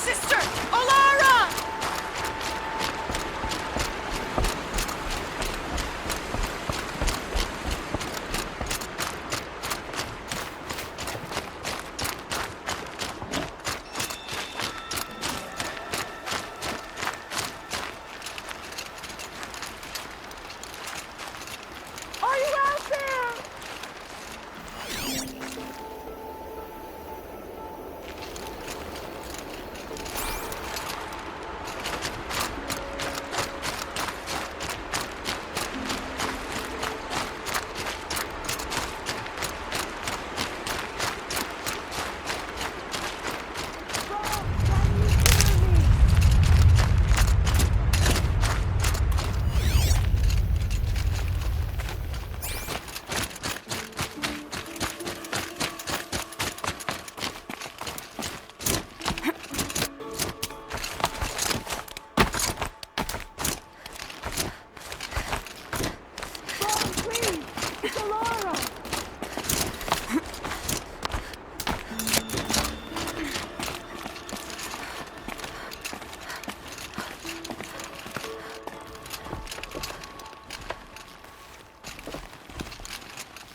sister! Alara! Are you out there?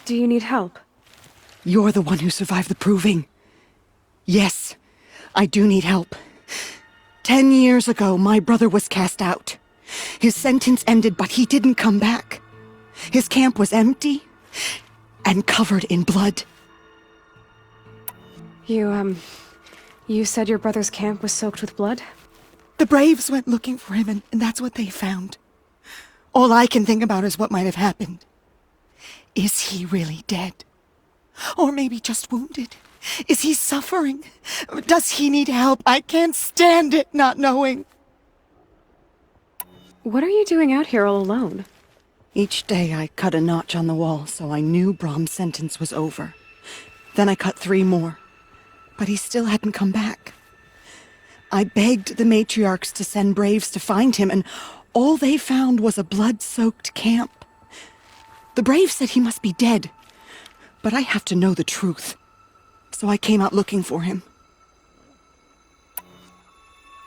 Do you need help? You're the one who survived the proving. Yes, I do need help. 10 years ago, my brother was cast out. His sentence ended, but he didn't come back. His camp was empty and covered in blood. You said your brother's camp was soaked with blood? The Braves went looking for him, and that's what they found. All I can think about is what might have happened. Is he really dead? Or maybe just wounded? Is he suffering? Does he need help? I can't stand it not knowing. What are you doing out here all alone? Each day I cut a notch on the wall so I knew Brahm's sentence was over. Then I cut 3 more. But he still hadn't come back. I begged the matriarchs to send Braves to find him, and all they found was a blood-soaked camp. The Braves said he must be dead, but I have to know the truth. So I came out looking for him.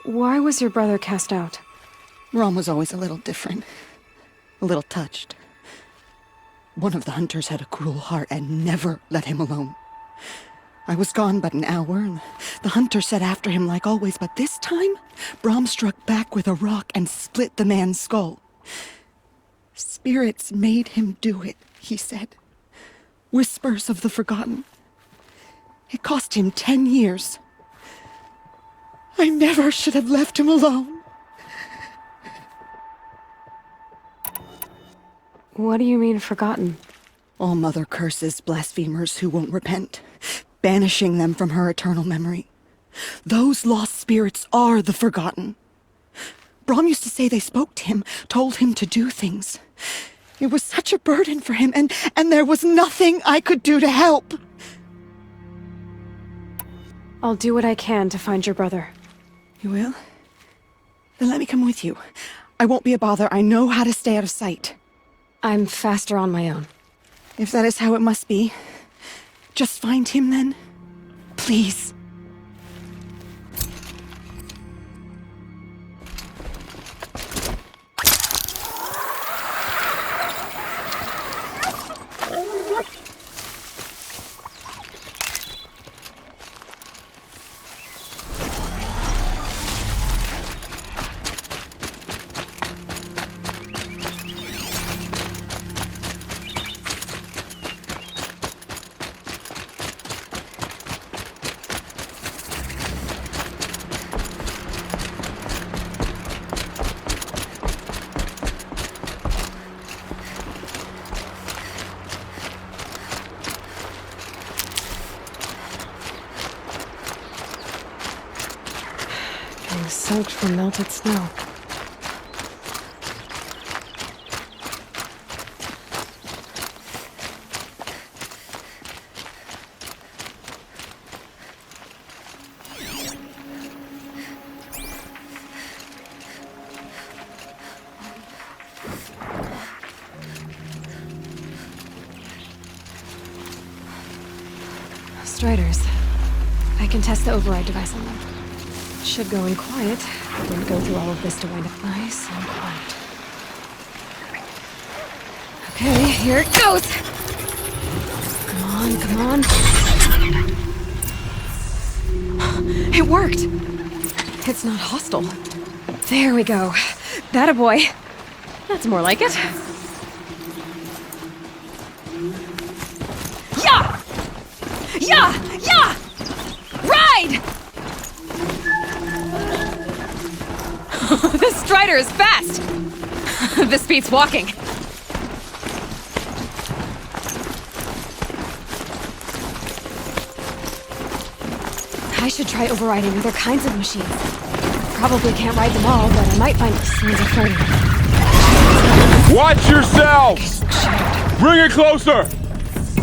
Why was your brother cast out? Brahm was always a little different. A little touched. One of the hunters had a cruel heart and never let him alone. I was gone but an hour, and the hunter set after him like always, but this time, Brahm struck back with a rock and split the man's skull. Spirits made him do it, he said. Whispers of the forgotten. It cost him 10 years. I never should have left him alone. What do you mean, forgotten? All Mother curses blasphemers who won't repent, banishing them from her eternal memory. Those lost spirits are the forgotten. Brahm used to say they spoke to him, told him to do things. It was such a burden for him, and there was nothing I could do to help. I'll do what I can to find your brother. You will? Then let me come with you. I won't be a bother. I know how to stay out of sight. I'm faster on my own. If that is how it must be, just find him then. Please. Soaked from melted snow. Striders. I can test the override device on them. Should go in quiet. Didn't go through all of this to wind up nice and quiet. Okay, here it goes! Come on, come on. It worked! It's not hostile. There we go. That a boy. That's more like it. Yeah! Yeah! Yeah! Ride! This Strider is fast! This beats walking. I should try overriding other kinds of machines. Probably can't ride them all, but I might find scenes of fighting. Watch yourselves! Bring it closer!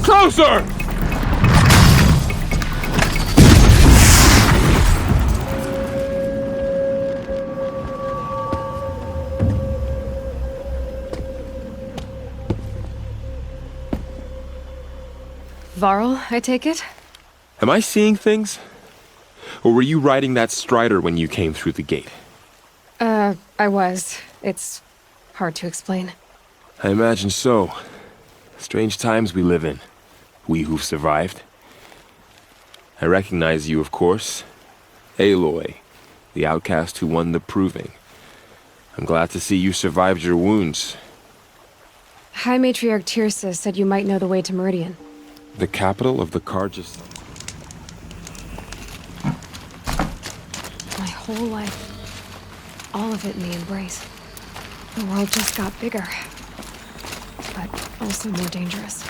Closer! Varl, I take it? Am I seeing things? Or were you riding that Strider when you came through the gate? I was. It's hard to explain. I imagine so. Strange times we live in. We who've survived. I recognize you, of course. Aloy, the outcast who won the proving. I'm glad to see you survived your wounds. High Matriarch Tirsa said you might know the way to Meridian. The capital of the Carjas. My whole life. All of it in the embrace. The world just got bigger. But also more dangerous.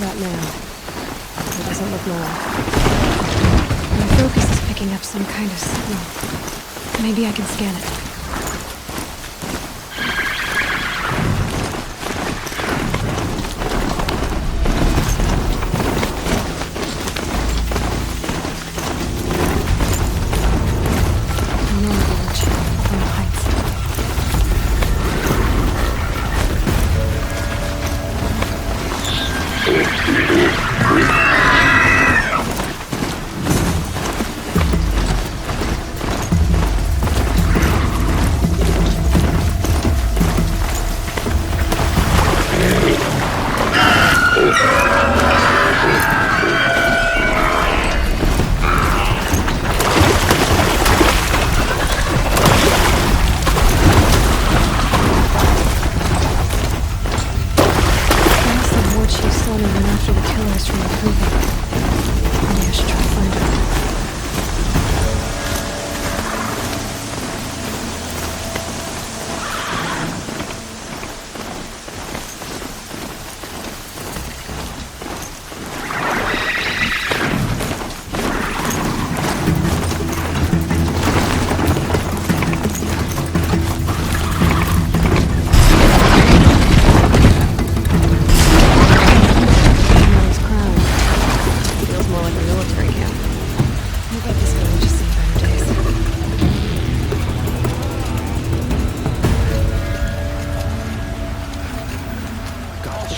That man. He doesn't look normal. My focus is picking up some kind of signal. Maybe I can scan it.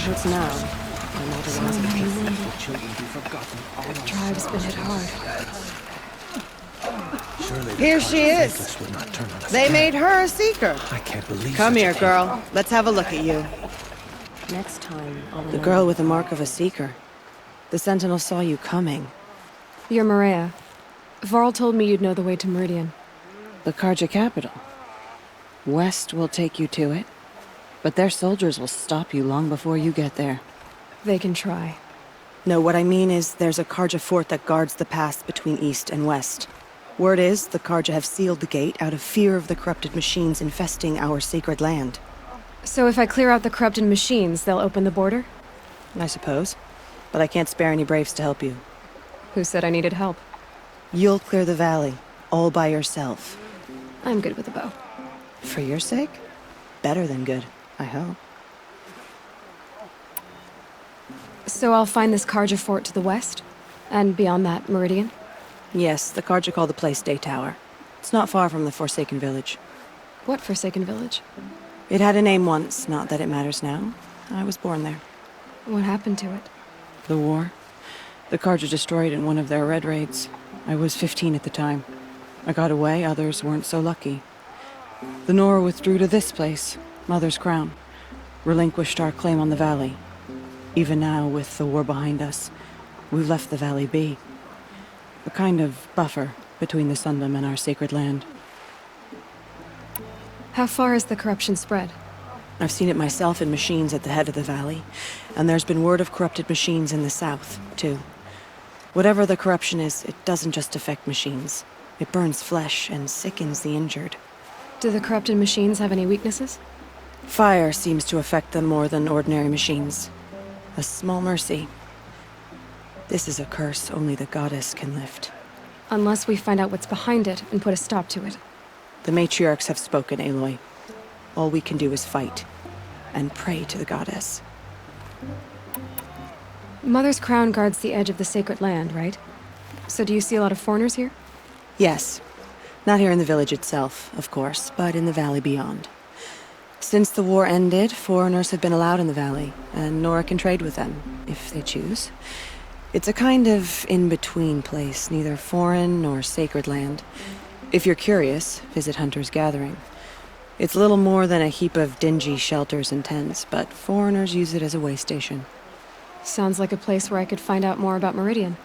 It's now. I'm not the ones that children be forgotten. The tribe's been hit hard. Here she is. They made her a seeker. I can't believe. Come here, girl. Let's have a look at you. Next time, I'll The girl with the mark of a seeker. The Sentinel saw you coming. You're Maria. Varl told me you'd know the way to Meridian. The Karja capital. West will take you to it, but their soldiers will stop you long before you get there. They can try. No, what I mean is there's a Karja fort that guards the pass between East and West. Word is, the Karja have sealed the gate out of fear of the corrupted machines infesting our sacred land. So if I clear out the corrupted machines, they'll open the border? I suppose. But I can't spare any braves to help you. Who said I needed help? You'll clear the valley, all by yourself. I'm good with a bow. For your sake? Better than good, I hope. So I'll find this Karja fort to the west? And beyond that, Meridian? Yes, the Karja call the place Day Tower. It's not far from the Forsaken Village. What Forsaken Village? It had a name once, not that it matters now. I was born there. What happened to it? The war. The Karja destroyed in one of their red raids. I was 15 at the time. I got away, others weren't so lucky. The Nora withdrew to this place, Mother's Crown. Relinquished our claim on the valley. Even now, with the war behind us, we've left the valley be. A kind of buffer between the Sundom and our sacred land. How far has the corruption spread? I've seen it myself in machines at the head of the valley, and there's been word of corrupted machines in the south, too. Whatever the corruption is, it doesn't just affect machines. It burns flesh and sickens the injured. Do the corrupted machines have any weaknesses? Fire seems to affect them more than ordinary machines. A small mercy. This is a curse only the goddess can lift. Unless we find out what's behind it and put a stop to it. The matriarchs have spoken, Aloy. All we can do is fight, and pray to the goddess. Mother's Crown guards the edge of the sacred land, right? So do you see a lot of foreigners here? Yes. Not here in the village itself, of course, but in the valley beyond. Since the war ended, foreigners have been allowed in the valley, and Nora can trade with them, if they choose. It's a kind of in-between place, neither foreign nor sacred land. If you're curious, visit Hunter's Gathering. It's little more than a heap of dingy shelters and tents, but foreigners use it as a way station. Sounds like a place where I could find out more about Meridian.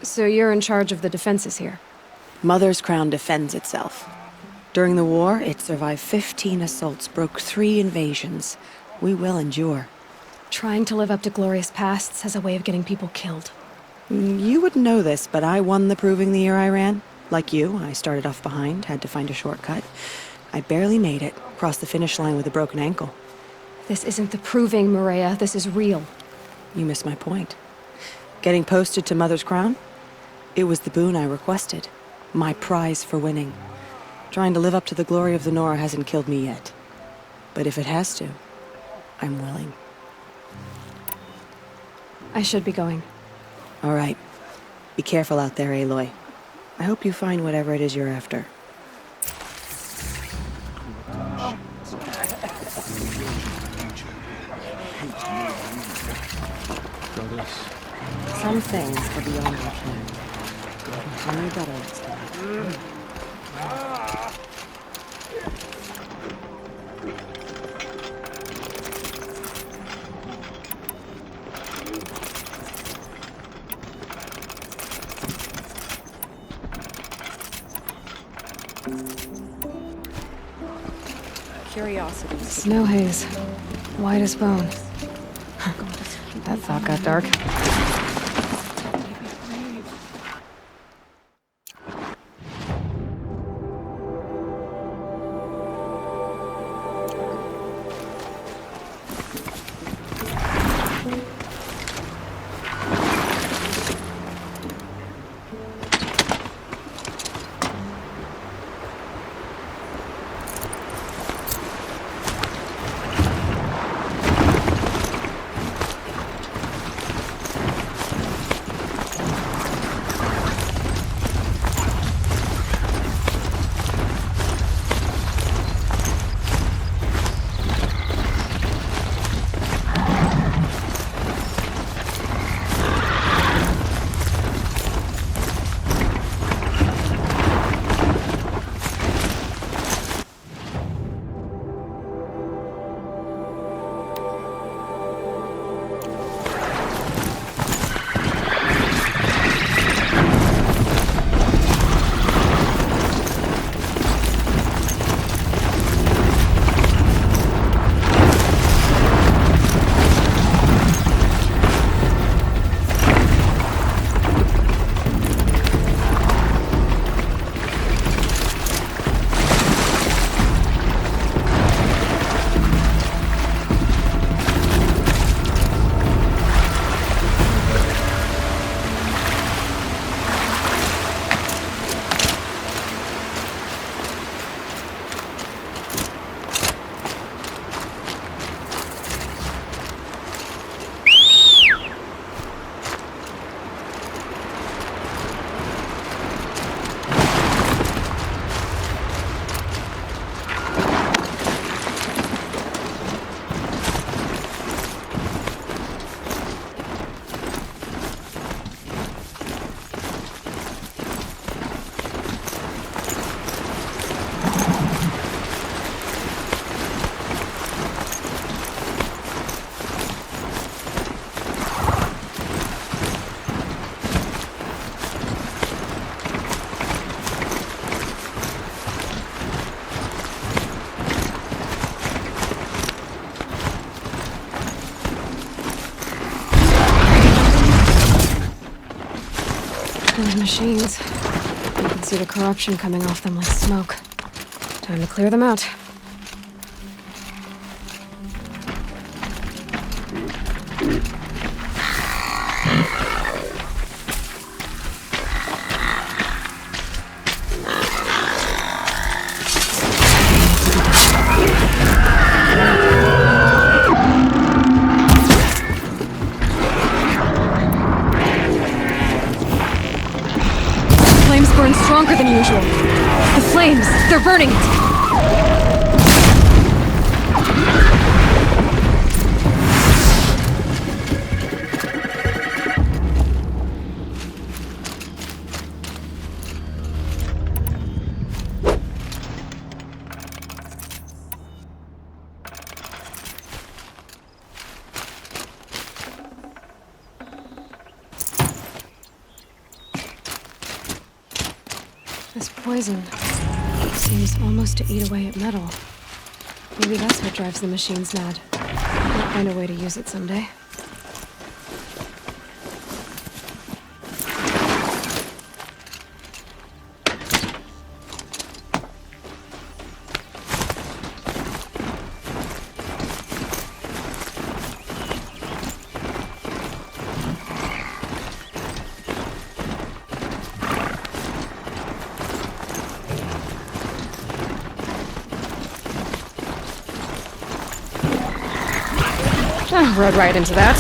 So you're in charge of the defenses here? Mother's Crown defends itself. During the war, it survived 15 assaults, broke 3 invasions. We will endure. Trying to live up to glorious pasts has a way of getting people killed. You wouldn't know this, but I won the proving the year I ran. Like you, I started off behind, had to find a shortcut. I barely made it, crossed the finish line with a broken ankle. This isn't the proving, Maria. This is real. You missed my point. Getting posted to Mother's Crown? It was the boon I requested. My prize for winning. Trying to live up to the glory of the Nora hasn't killed me yet. But if it has to, I'm willing. I should be going. All right. Be careful out there, Aloy. I hope you find whatever it is you're after. Some things are beyond our ken. Only better next time. Curiosity. Snow haze. White as bone. That thought got dark. Those machines. You can see the corruption coming off them like smoke. Time to clear them out. Flames burn stronger than usual. The flames, they're burning it. This poison seems almost to eat away at metal. Maybe that's what drives the machines mad. I'll find a way to use it someday. Rode right into that.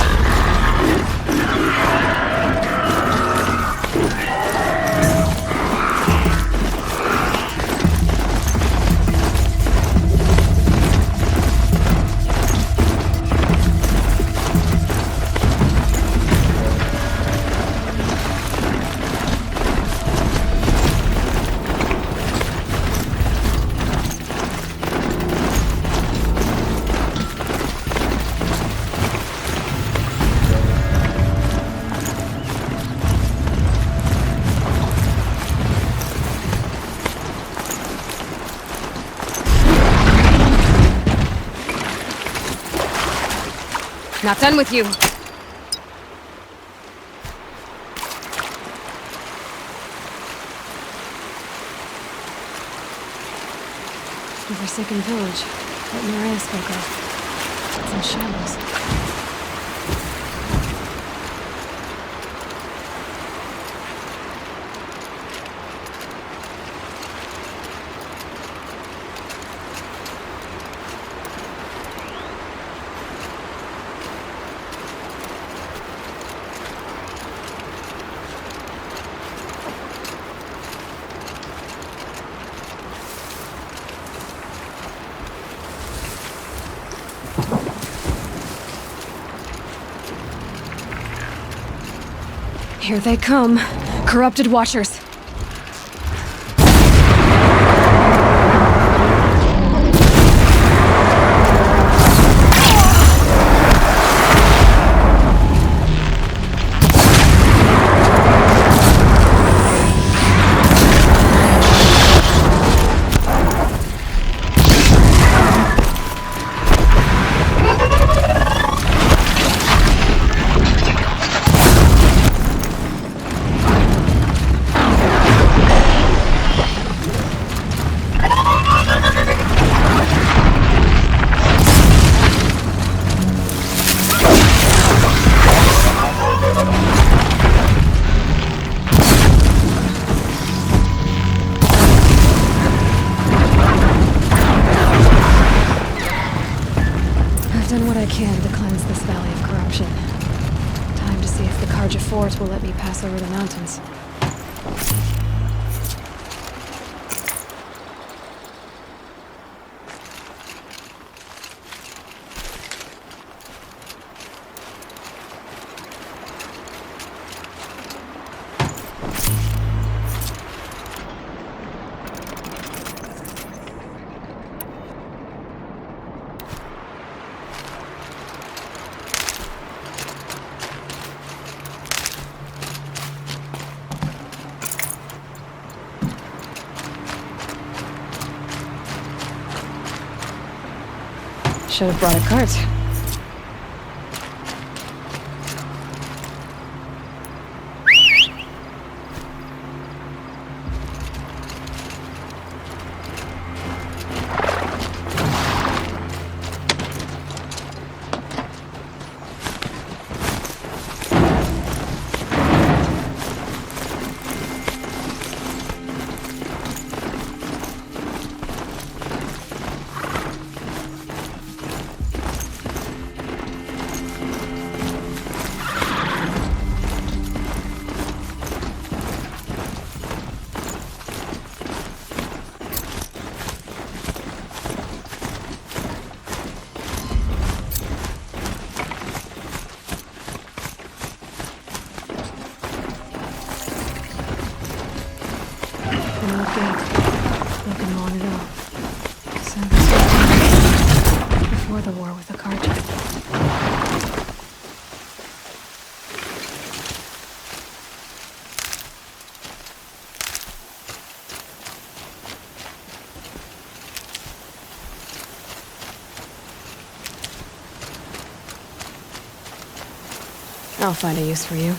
Not done with you. The forsaken village that Maria spoke of. It's in shambles. Here they come. Corrupted Watchers. Fort will let me pass over the mountains. Should have brought a cart. the war with the carja. I'll find a use for you.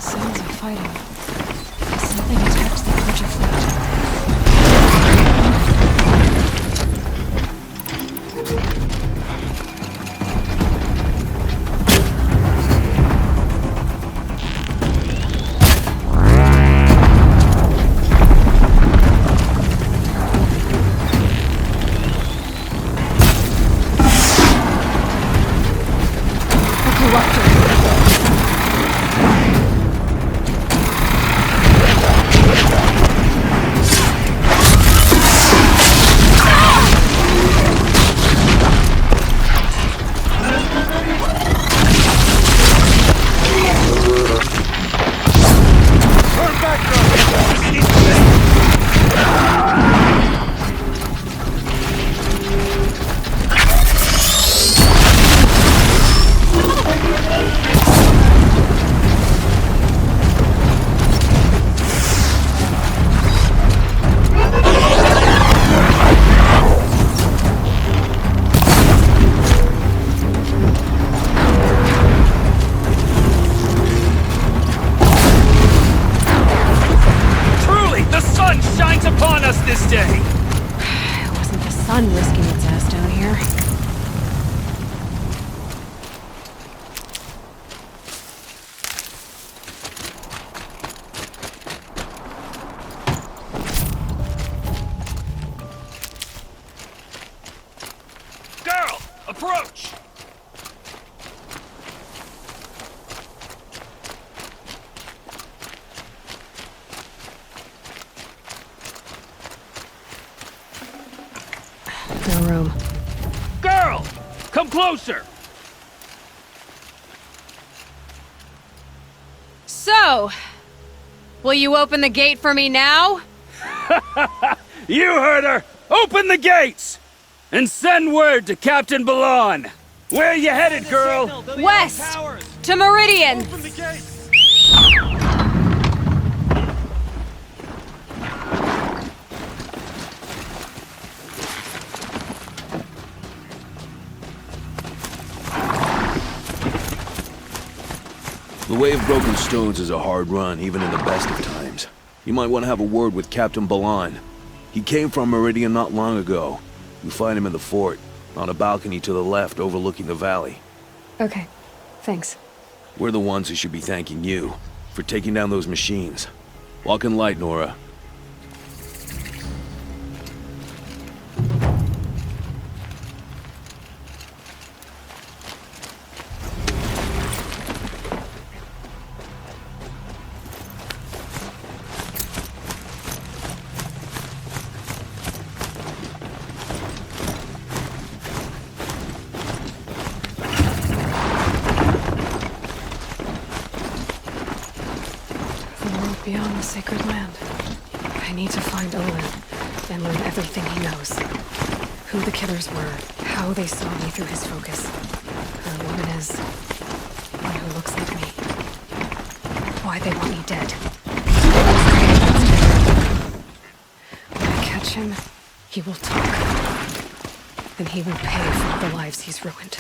Sounds of fighting. Something attacked the Carja fleet. A corruptor. Truly, the sun shines upon us this day! It wasn't the sun risking its ass down here. Girl, approach! No room. Girl, come closer! So, will you open the gate for me now? You heard her! Open the gates! And send word to Captain Balan! Where you headed, girl? West! To Meridian! The way of broken stones is a hard run, even in the best of times. You might want to have a word with Captain Balan. He came from Meridian not long ago. You find him in the fort, on a balcony to the left overlooking the valley. Okay, thanks. We're the ones who should be thanking you for taking down those machines. Walk in light, Nora. The world beyond the sacred land. I need to find Olin and learn everything he knows. Who the killers were, how they saw me through his focus. Who a woman is, one who looks like me. Why they want me dead. When I catch him, he will talk. Then he will pay for all the lives he's ruined.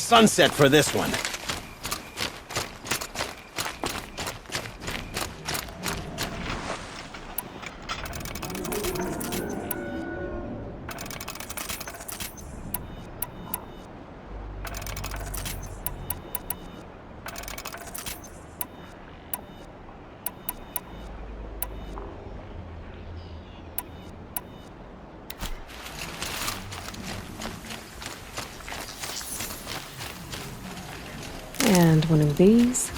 sunset for this one. And one of these.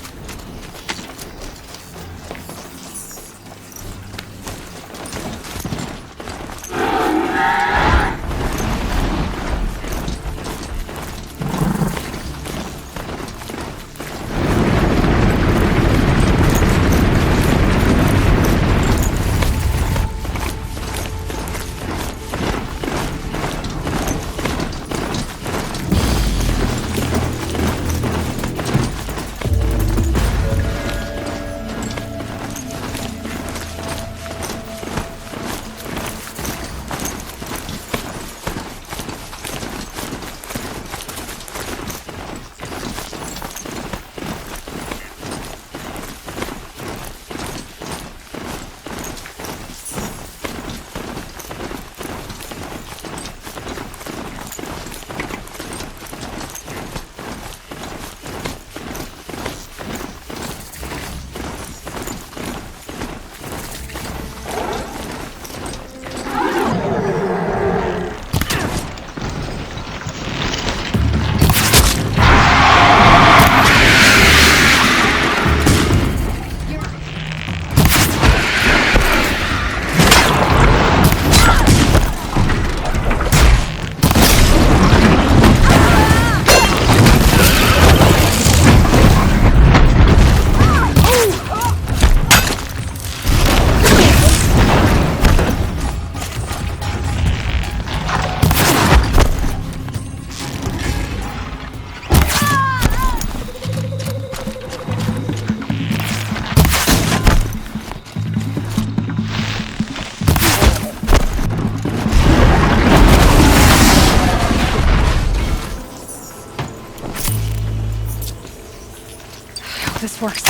This works.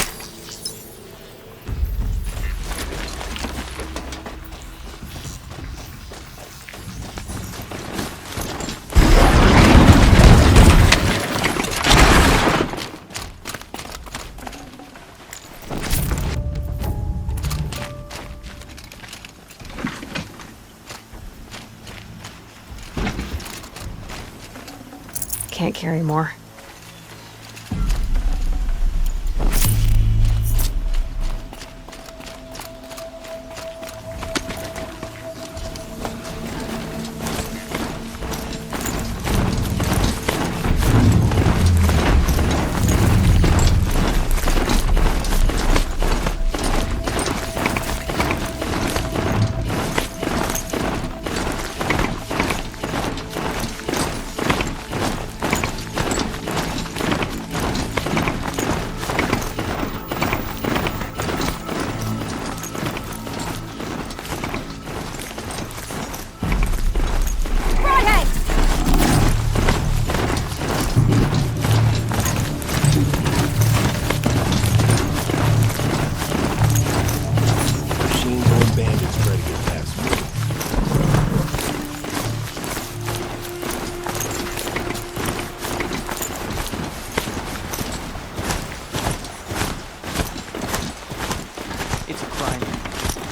Can't carry more.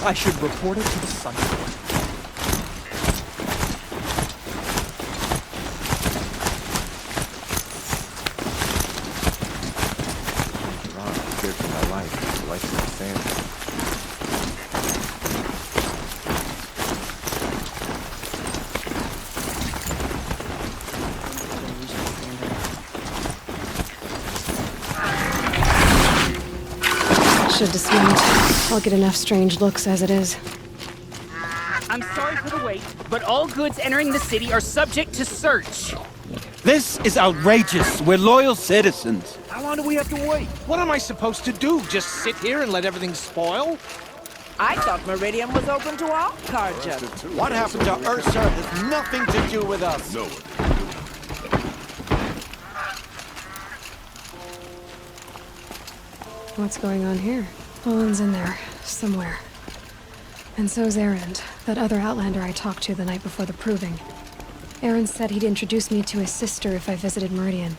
I should report it to the Sun Court. I'm scared for my life. The life of my family. Should dismount. I'll get enough strange looks as it is. I'm sorry for the wait, but all goods entering the city are subject to search. This is outrageous. We're loyal citizens. How long do we have to wait? What am I supposed to do? Just sit here and let everything spoil? I thought Meridian was open to all Carja. What happened to Ursa has nothing to do with us. No. What's going on here? Owen's in there, somewhere. And so's Erend, that other Outlander I talked to the night before the proving. Erend said he'd introduce me to his sister if I visited Meridian.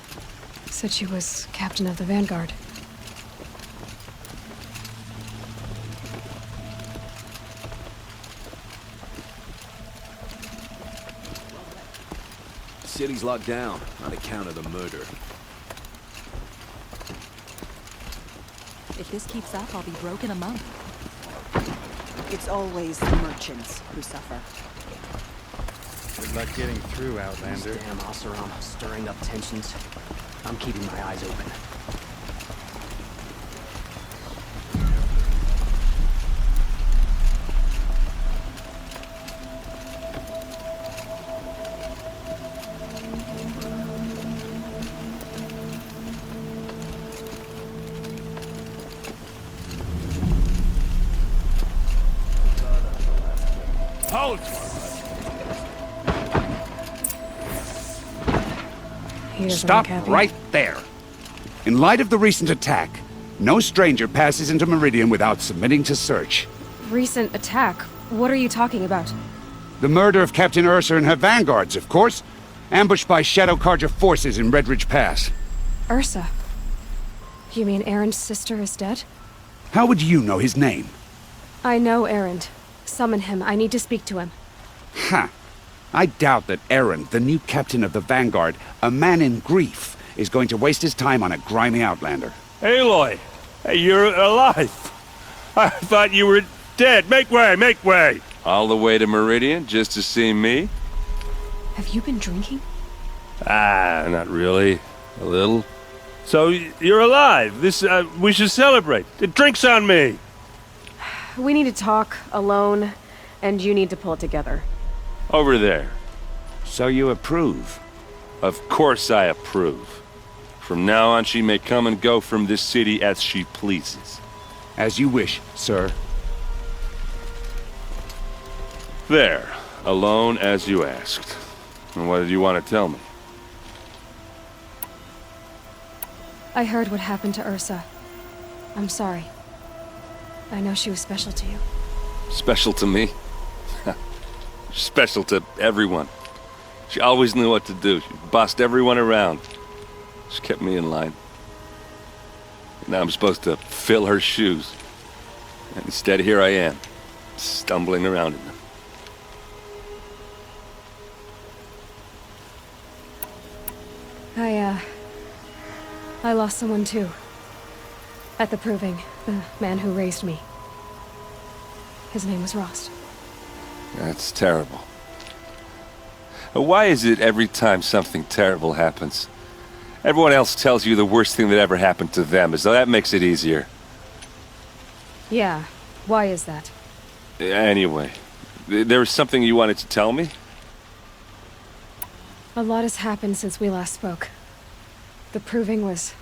Said she was captain of the Vanguard. The city's locked down on account of the murder. If this keeps up, I'll be broke in a month. It's always the merchants who suffer. Good luck getting through, Outlander. These damn Oseram stirring up tensions. I'm keeping my eyes open. Hold! Stop right there. In light of the recent attack, no stranger passes into Meridian without submitting to search. Recent attack? What are you talking about? The murder of Captain Ursa and her vanguards, of course. Ambushed by Shadow Carja forces in Redridge Pass. Ursa? You mean Erend's sister is dead? How would you know his name? I know Erend. Summon him. I need to speak to him. Ha! I doubt that Erend, the new captain of the Vanguard, a man in grief, is going to waste his time on a grimy Outlander. Aloy! Hey, you're alive! I thought you were dead. Make way, make way! All the way to Meridian just to see me? Have you been drinking? Ah, not really. A little. So, you're alive. We should celebrate. The drink's on me! We need to talk, alone, and you need to pull it together. Over there. So you approve? Of course I approve. From now on, she may come and go from this city as she pleases. As you wish, sir. There. Alone as you asked. And what did you want to tell me? I heard what happened to Ursa. I'm sorry. I know she was special to you. Special to me? Special to everyone. She always knew what to do. She bossed everyone around. She kept me in line. Now I'm supposed to fill her shoes. And instead, here I am, stumbling around in them. I lost someone too. At the proving, the man who raised me. His name was Rost. That's terrible. Why is it every time something terrible happens, everyone else tells you the worst thing that ever happened to them, as though that makes it easier? Yeah, why is that? Anyway, there was something you wanted to tell me? A lot has happened since we last spoke. The proving was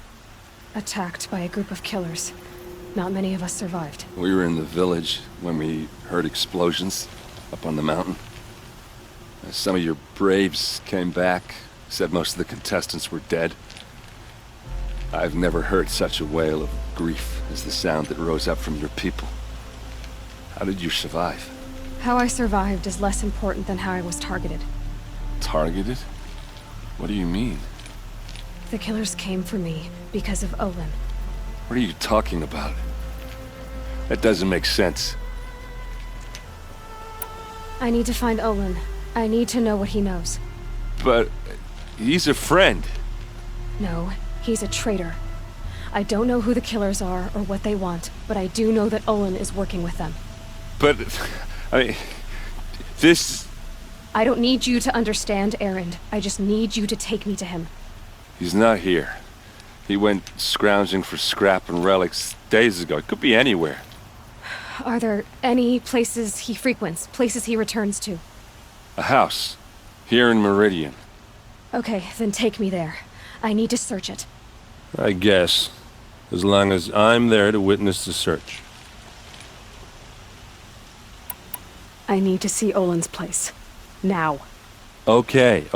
attacked by a group of killers. Not many of us survived. We were in the village when we heard explosions up on the mountain. Some of your braves came back, said most of the contestants were dead. I've never heard such a wail of grief as the sound that rose up from your people. How did you survive? How I survived is less important than how I was targeted. Targeted? What do you mean? The killers came for me because of Olin. What are you talking about? That doesn't make sense. I need to find Olin. I need to know what he knows. But he's a friend. No, he's a traitor. I don't know who the killers are or what they want, but I do know that Olin is working with them. But, I mean, this... I don't need you to understand, Erend. I just need you to take me to him. He's not here. He went scrounging for scrap and relics days ago. It could be anywhere. Are there any places he frequents, places he returns to? A house. Here in Meridian. Okay, then take me there. I need to search it. I guess. As long as I'm there to witness the search. I need to see Olin's place. Now. Okay.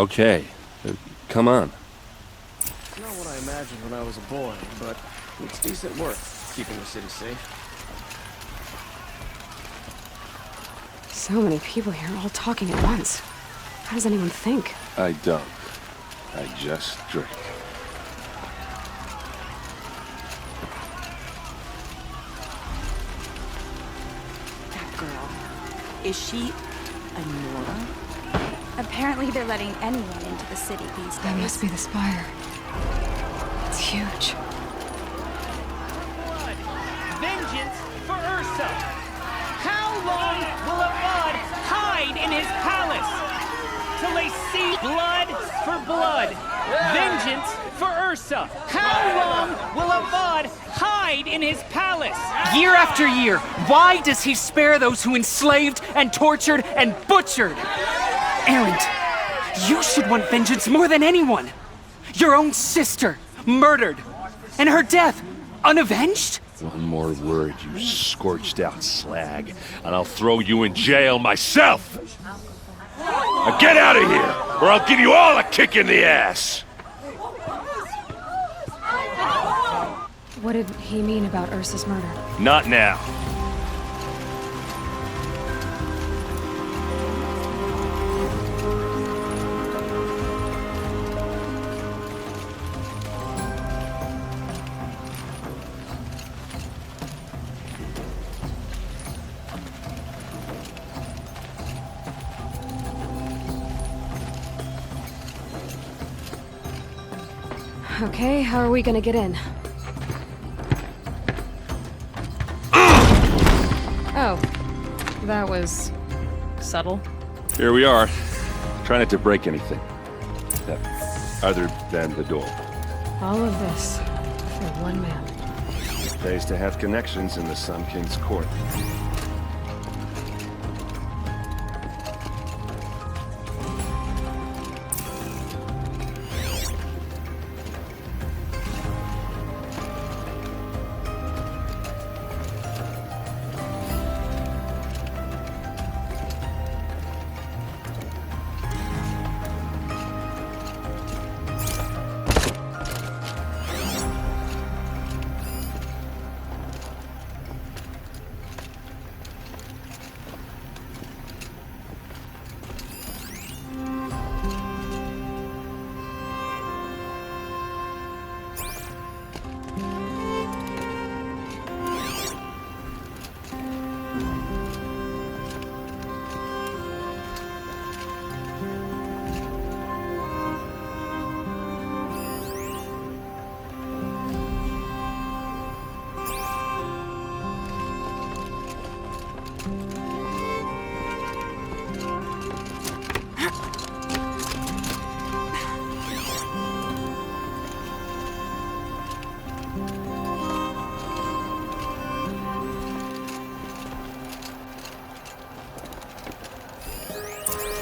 Come on. It's not what I imagined when I was a boy, but it's decent work. keeping the city safe. So many people here, all talking at once. How does anyone think? I don't. I just drink. That girl. Is she a Nora? Apparently they're letting anyone into the city these days. That must be the spire. It's huge. Vengeance for Ursa! How long will Avad hide in his palace? Till they see blood for blood. Vengeance for Ursa! How long will Avad hide in his palace? Year after year, why does he spare those who enslaved and tortured and butchered? Erend, you should want vengeance more than anyone. Your own sister, murdered, and her death, unavenged? One more word, you scorched out slag, and I'll throw you in jail myself! Now get out of here, or I'll give you all a kick in the ass! What did he mean about Ursa's murder? Not now. Okay, how are we gonna get in? Oh, that was subtle. Here we are. Try not to break anything. Other than the door. All of this for one man. It pays to have connections in the Sun King's court.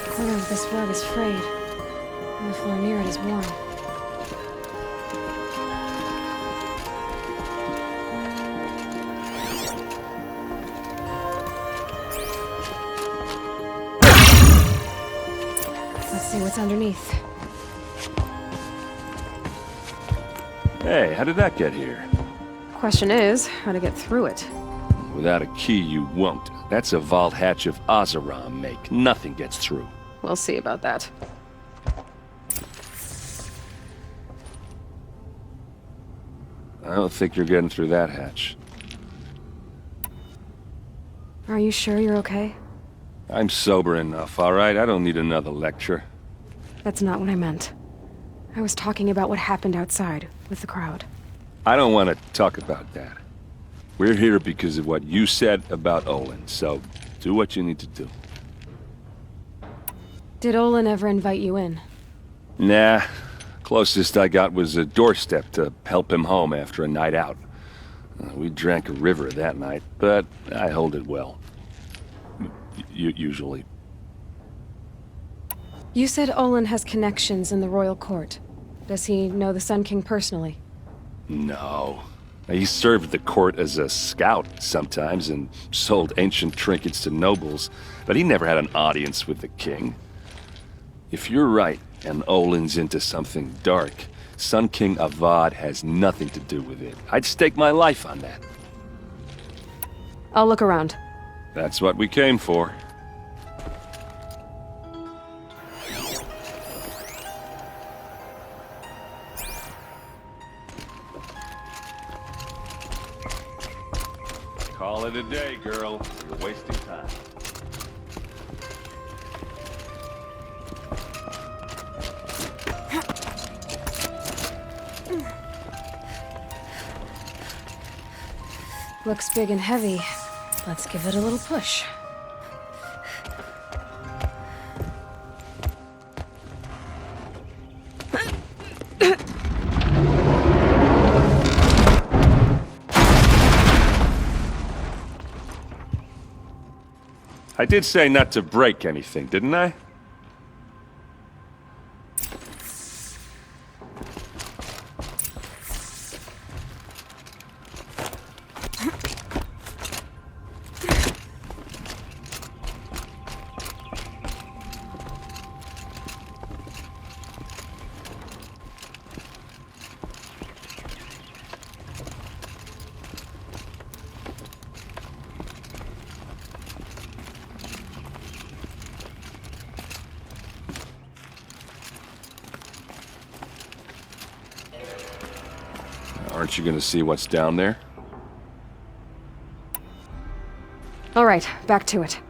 The corner of this rug is frayed, and the floor near it is worn. Let's see what's underneath. Hey, how did that get here? Question is, how to get through it. Without a key, you won't. That's a vault hatch of Oseram make. Nothing gets through. We'll see about that. I don't think you're getting through that hatch. Are you sure you're okay? I'm sober enough, all right? I don't need another lecture. That's not what I meant. I was talking about what happened outside, with the crowd. I don't want to talk about that. We're here because of what you said about Olin, so do what you need to do. Did Olin ever invite you in? Nah. Closest I got was a doorstep to help him home after a night out. We drank a river that night, but I hold it well. Usually. You said Olin has connections in the royal court. Does he know the Sun King personally? No. He served the court as a scout sometimes and sold ancient trinkets to nobles, but he never had an audience with the king. If you're right, and Olin's into something dark, Sun King Avad has nothing to do with it. I'd stake my life on that. I'll look around. That's what we came for. Call it a day, girl. You're wasting time. Looks big and heavy. Let's give it a little push. I did say not to break anything, didn't I? Aren't you gonna see what's down there? All right, back to it.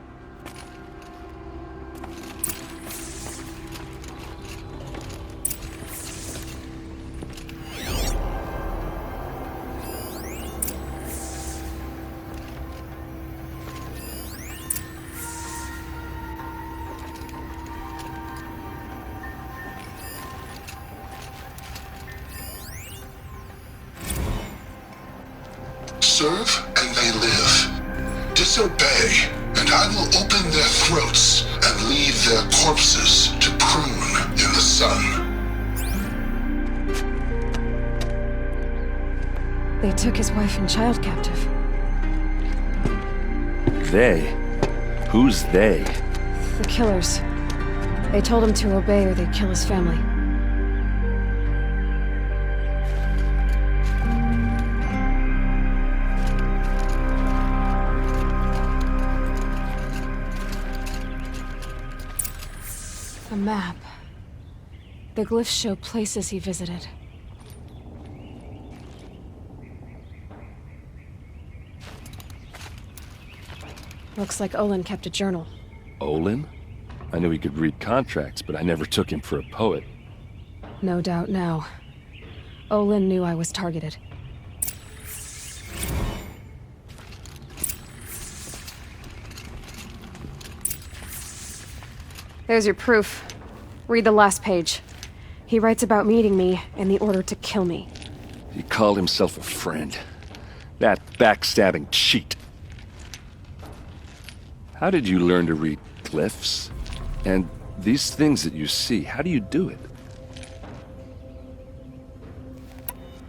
Serve and they live. Disobey, and I will open their throats and leave their corpses to prune in the sun. They took his wife and child captive. They? Who's they? The killers. They told him to obey or they'd kill his family. A map. The glyphs show places he visited. Looks like Olin kept a journal. Olin? I knew he could read contracts, but I never took him for a poet. No doubt now. Olin knew I was targeted. There's your proof. Read the last page. He writes about meeting me and the order to kill me. He called himself a friend. That backstabbing cheat. How did you learn to read glyphs? And these things that you see, how do you do it?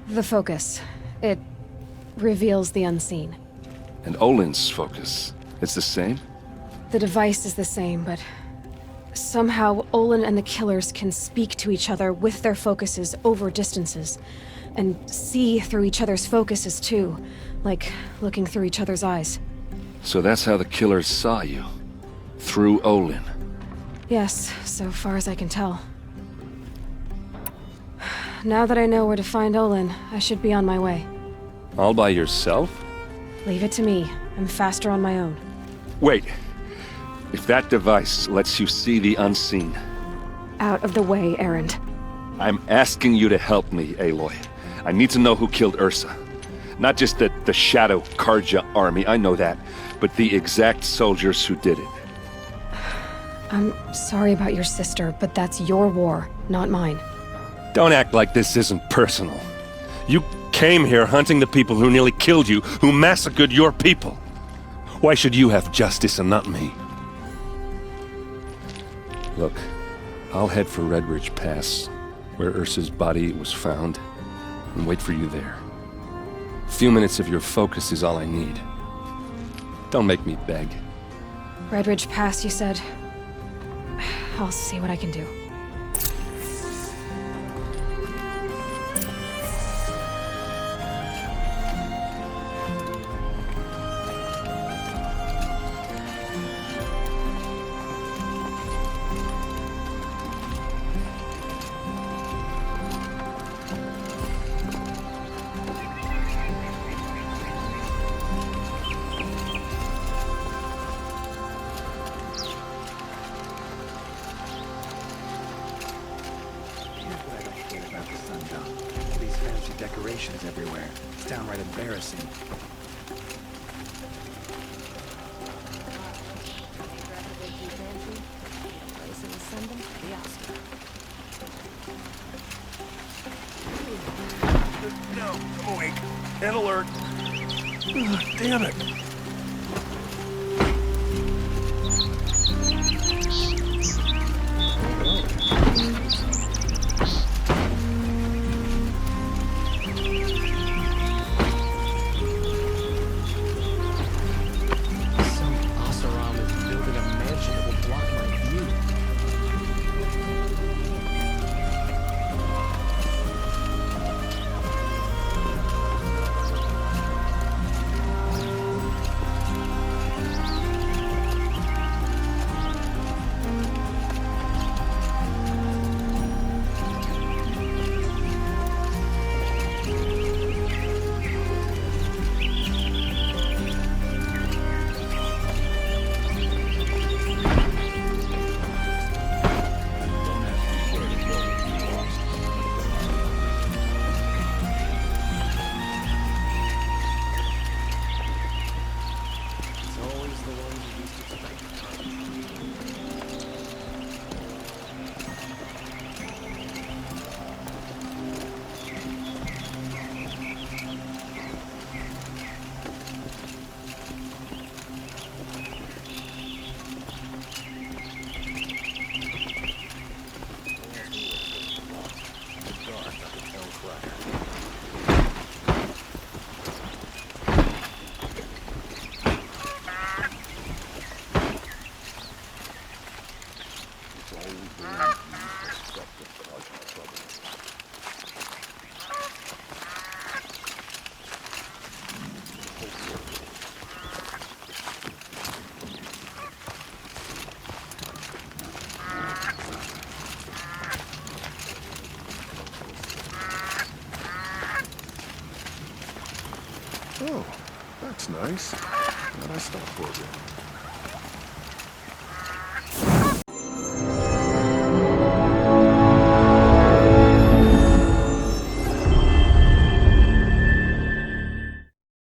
The focus. It reveals the unseen. And Olin's focus, it's the same? The device is the same, but somehow Olin and the killers can speak to each other with their focuses over distances. And see through each other's focuses too, like looking through each other's eyes. So that's how the killers saw you? Through Olin? Yes, so far as I can tell. Now that I know where to find Olin, I should be on my way. All by yourself? Leave it to me. I'm faster on my own. Wait. If that device lets you see the unseen... Out of the way, Erend. I'm asking you to help me, Aloy. I need to know who killed Ursa. Not just the Shadow Karja army, I know that, but the exact soldiers who did it. I'm sorry about your sister, but that's your war, not mine. Don't act like this isn't personal. You came here hunting the people who nearly killed you, who massacred your people. Why should you have justice and not me? Look, I'll head for Red Ridge Pass, where Ursa's body was found, and wait for you there. A few minutes of your focus is all I need. Don't make me beg. Red Ridge Pass, you said? I'll see what I can do. decorations everywhere. It's downright embarrassing. No, I'm awake. And alert. Damn it. Oh, that's nice. Glad I stopped for you.